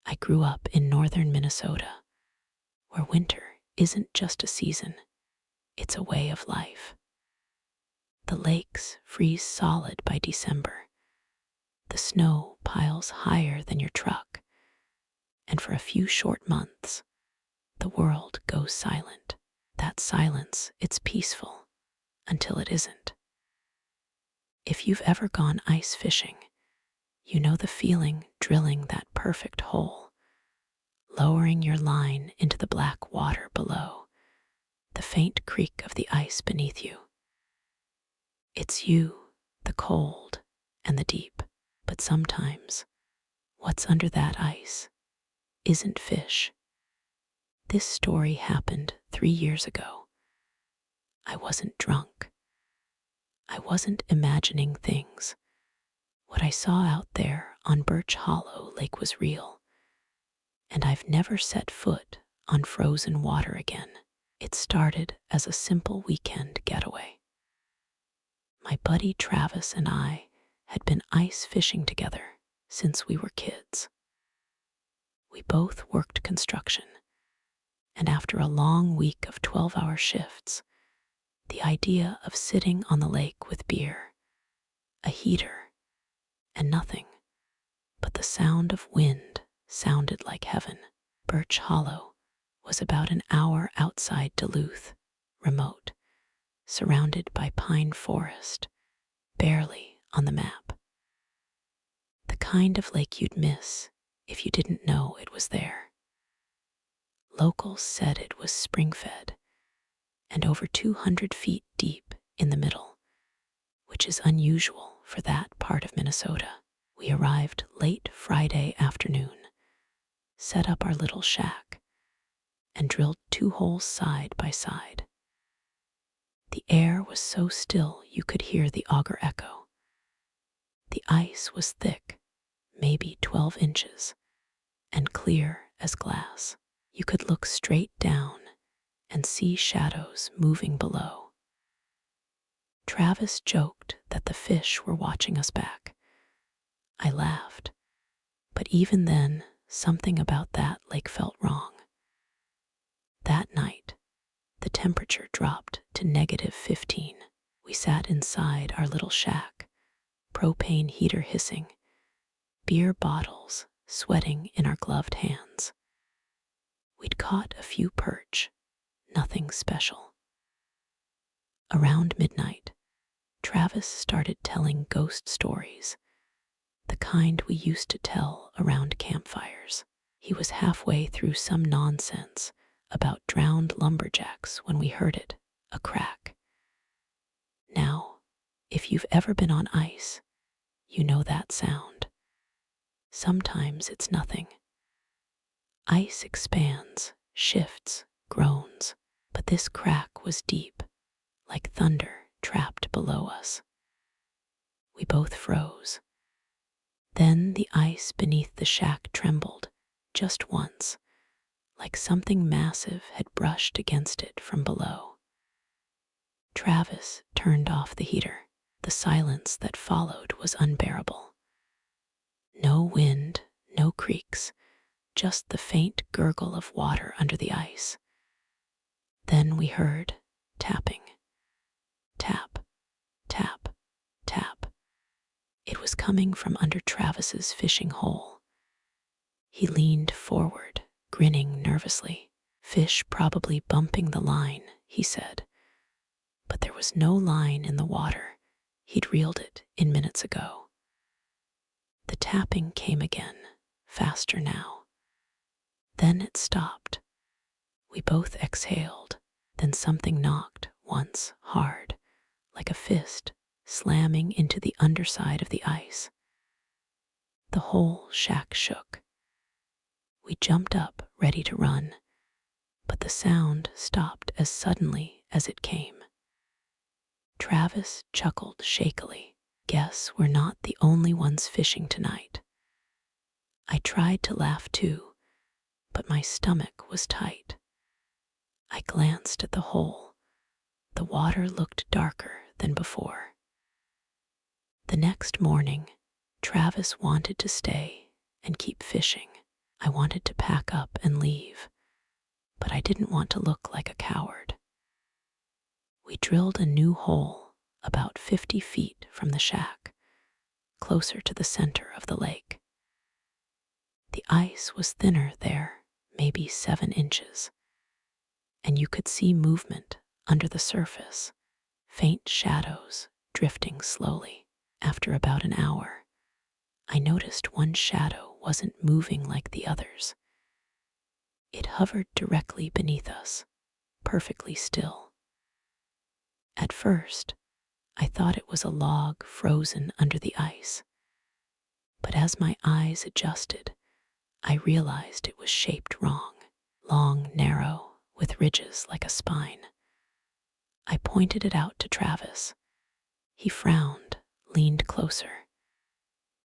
I grew up in northern Minnesota, where winter isn't just a season, it's a way of life. The lakes freeze solid by December. The snow piles higher than your truck, and for a few short months, the world goes silent. That silence, it's peaceful, until it isn't. If you've ever gone ice fishing, you know the feeling drilling that perfect hole, lowering your line into the black water below, the faint creak of the ice beneath you. It's you, the cold, and the deep, but sometimes what's under that ice isn't fish. This story happened 3 years ago. I wasn't drunk. I wasn't imagining things. What I saw out there on Birch Hollow Lake was real, and I've never set foot on frozen water again. It started as a simple weekend getaway. My buddy Travis and I had been ice fishing together since we were kids. We both worked construction, and after a long week of 12-hour shifts, the idea of sitting on the lake with beer, a heater, and nothing but the sound of wind sounded like heaven. Birch Hollow was about an hour outside Duluth, remote, surrounded by pine forest, barely on the map. The kind of lake you'd miss if you didn't know it was there. Locals said it was spring-fed and over 200 feet deep in the middle, which is unusual for that part of Minnesota. We arrived late Friday afternoon, set up our little shack, and drilled 2 holes side by side. The air was so still you could hear the auger echo. The ice was thick, maybe 12 inches, and clear as glass. You could look straight down and see shadows moving below. Travis joked that the fish were watching us back. I laughed, but even then, something about that lake felt wrong. That night, the temperature dropped to -15. We sat inside our little shack, propane heater hissing, beer bottles sweating in our gloved hands. We'd caught a few perch, nothing special. Around midnight, Travis started telling ghost stories, the kind we used to tell around campfires. He was halfway through some nonsense about drowned lumberjacks when we heard it, a crack. Now, if you've ever been on ice, you know that sound. Sometimes it's nothing. Ice expands, shifts, groans, but this crack was deep, like thunder trapped below us. We both froze. Then the ice beneath the shack trembled, just once, like something massive had brushed against it from below. Travis turned off the heater. The silence that followed was unbearable. No wind, no creaks, just the faint gurgle of water under the ice. Then we heard tapping. Tap, tap, tap. It was coming from under Travis's fishing hole. He leaned forward, grinning nervously. Fish probably bumping the line, he said. But there was no line in the water. He'd reeled it in minutes ago. The tapping came again, faster now. Then it stopped. We both exhaled. Then something knocked once hard, like a fist slamming into the underside of the ice. The whole shack shook. We jumped up, ready to run, but the sound stopped as suddenly as it came. Travis chuckled shakily. Guess we're not the only ones fishing tonight. I tried to laugh too, but my stomach was tight. I glanced at the hole. The water looked darker than before. The next morning, Travis wanted to stay and keep fishing. I wanted to pack up and leave, but I didn't want to look like a coward. We drilled a new hole about 50 feet from the shack, closer to the center of the lake. The ice was thinner there, maybe 7 inches, and you could see movement under the surface, faint shadows drifting slowly. After about an hour, I noticed one shadow wasn't moving like the others. It hovered directly beneath us, perfectly still. At first, I thought it was a log frozen under the ice, but as my eyes adjusted, I realized it was shaped wrong, long, narrow, with ridges like a spine. I pointed it out to Travis. He frowned, leaned closer.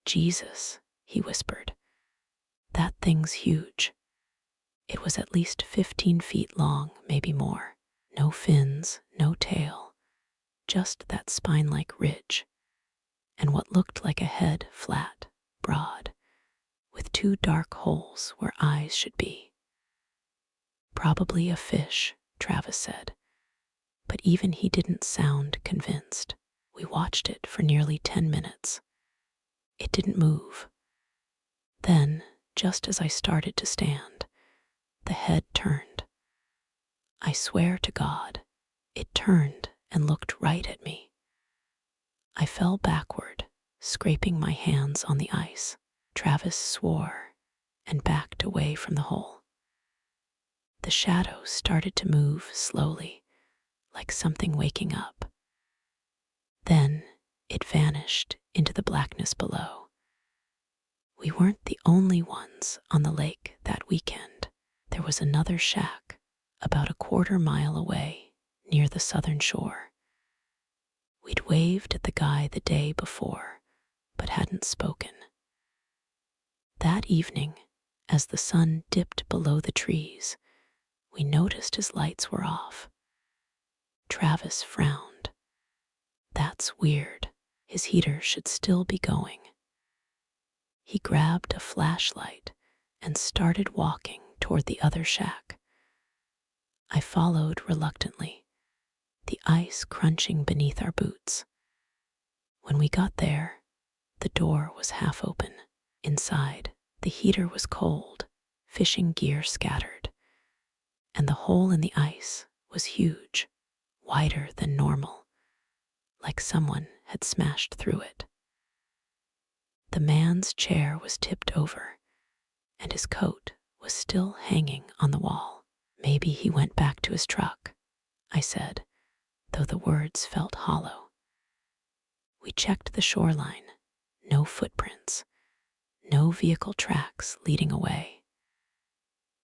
"Jesus," he whispered, "that thing's huge." It was at least 15 feet long, maybe more. No fins, no tail, just that spine-like ridge, and what looked like a head, flat, broad, with 2 dark holes where eyes should be. "Probably a fish," Travis said, but even he didn't sound convinced. We watched it for nearly 10 minutes. It didn't move. Then, just as I started to stand, the head turned. I swear to God, it turned and looked right at me. I fell backward, scraping my hands on the ice. Travis swore and backed away from the hole. The shadow started to move slowly, like something waking up. Then it vanished into the blackness below. We weren't the only ones on the lake that weekend. There was another shack about a 1/4 mile away near the southern shore. We'd waved at the guy the day before, but hadn't spoken. That evening, as the sun dipped below the trees, we noticed his lights were off. Travis frowned. "That's weird. His heater should still be going." He grabbed a flashlight and started walking toward the other shack. I followed reluctantly, the ice crunching beneath our boots. When we got there, the door was half open. Inside, the heater was cold, fishing gear scattered, and the hole in the ice was huge, wider than normal, like someone had smashed through it. The man's chair was tipped over, and his coat was still hanging on the wall. "Maybe he went back to his truck," I said, though the words felt hollow. We checked the shoreline. No footprints, no vehicle tracks leading away.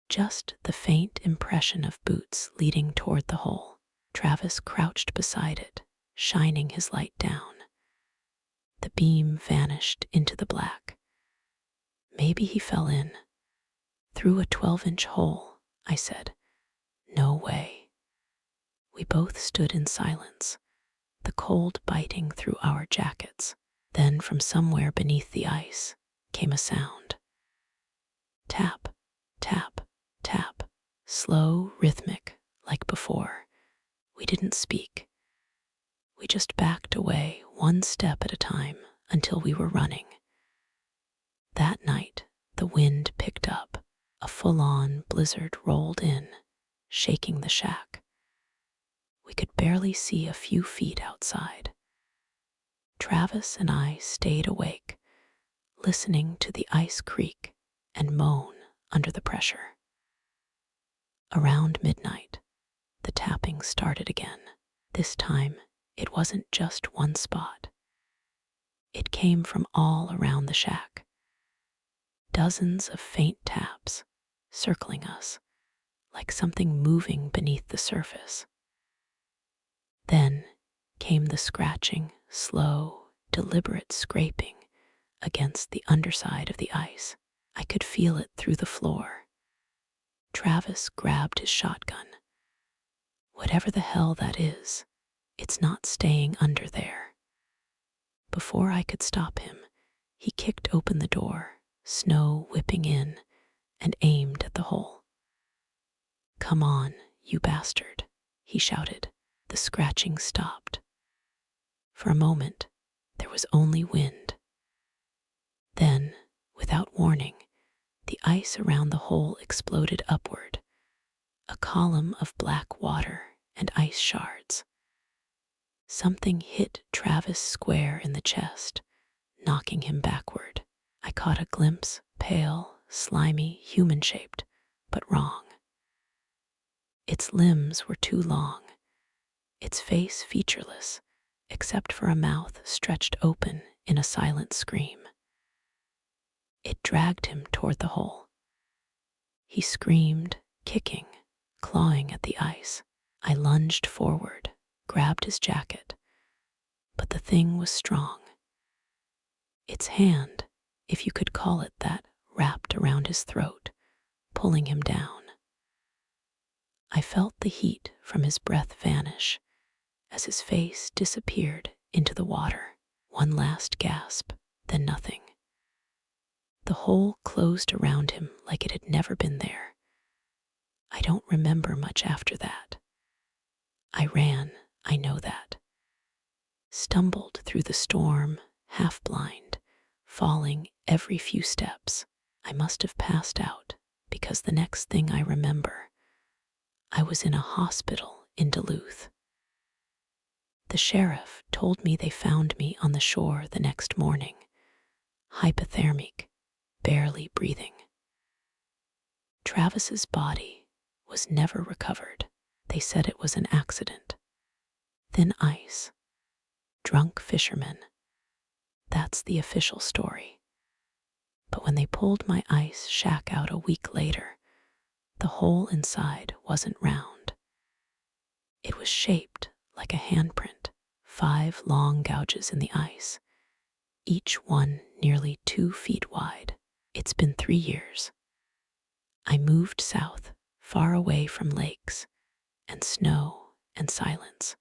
Just the faint impression of boots leading toward the hole. Travis crouched beside it, shining his light down. The beam vanished into the black. "Maybe he fell in. Through a 12-inch hole," I said. "No way." We both stood in silence, the cold biting through our jackets. Then from somewhere beneath the ice came a sound. Tap, tap, tap, slow, rhythmic, like before. We didn't speak. We just backed away 1 step at a time until we were running. That night, the wind picked up. A full-on blizzard rolled in, shaking the shack. We could barely see a few feet outside. Travis and I stayed awake, listening to the ice creak and moan under the pressure. Around midnight, the tapping started again. This time, it wasn't just one spot. It came from all around the shack. Dozens of faint taps, circling us, like something moving beneath the surface. Then came the scratching, slow, deliberate scraping against the underside of the ice. I could feel it through the floor. Travis grabbed his shotgun. "Whatever the hell that is, it's not staying under there." Before I could stop him, he kicked open the door, snow whipping in, and aimed at the hole. "Come on, you bastard," he shouted. The scratching stopped. For a moment, there was only wind. Then, without warning, the ice around the hole exploded upward, a column of black water and ice shards. Something hit Travis square in the chest, knocking him backward. I caught a glimpse, pale, slimy, human-shaped, but wrong. Its limbs were too long, its face featureless, except for a mouth stretched open in a silent scream. It dragged him toward the hole. He screamed, kicking, clawing at the ice. I lunged forward, grabbed his jacket, but the thing was strong. Its hand, if you could call it that, wrapped around his throat, pulling him down. I felt the heat from his breath vanish as his face disappeared into the water. One last gasp, then nothing. The hole closed around him like it had never been there. I don't remember much after that. I ran, I know that. Stumbled through the storm, half blind, falling every few steps. I must have passed out, because the next thing I remember, I was in a hospital in Duluth. The sheriff told me they found me on the shore the next morning, hypothermic, barely breathing. Travis's body was never recovered. They said it was an accident. Thin ice, drunk fishermen. That's the official story. But when they pulled my ice shack out a week later, the hole inside wasn't round. It was shaped like a handprint, 5 long gouges in the ice, each one nearly 2 feet wide. It's been 3 years. I moved south, far away from lakes and snow and silence.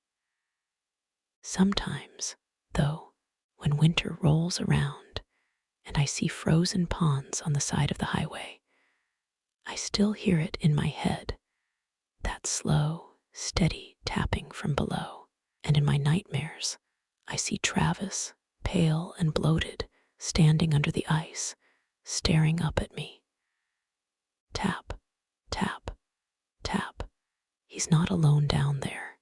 Sometimes, though, when winter rolls around and I see frozen ponds on the side of the highway, I still hear it in my head, that slow, steady tapping from below. And in my nightmares, I see Travis, pale and bloated, standing under the ice, staring up at me. Tap, tap, tap. He's not alone down there.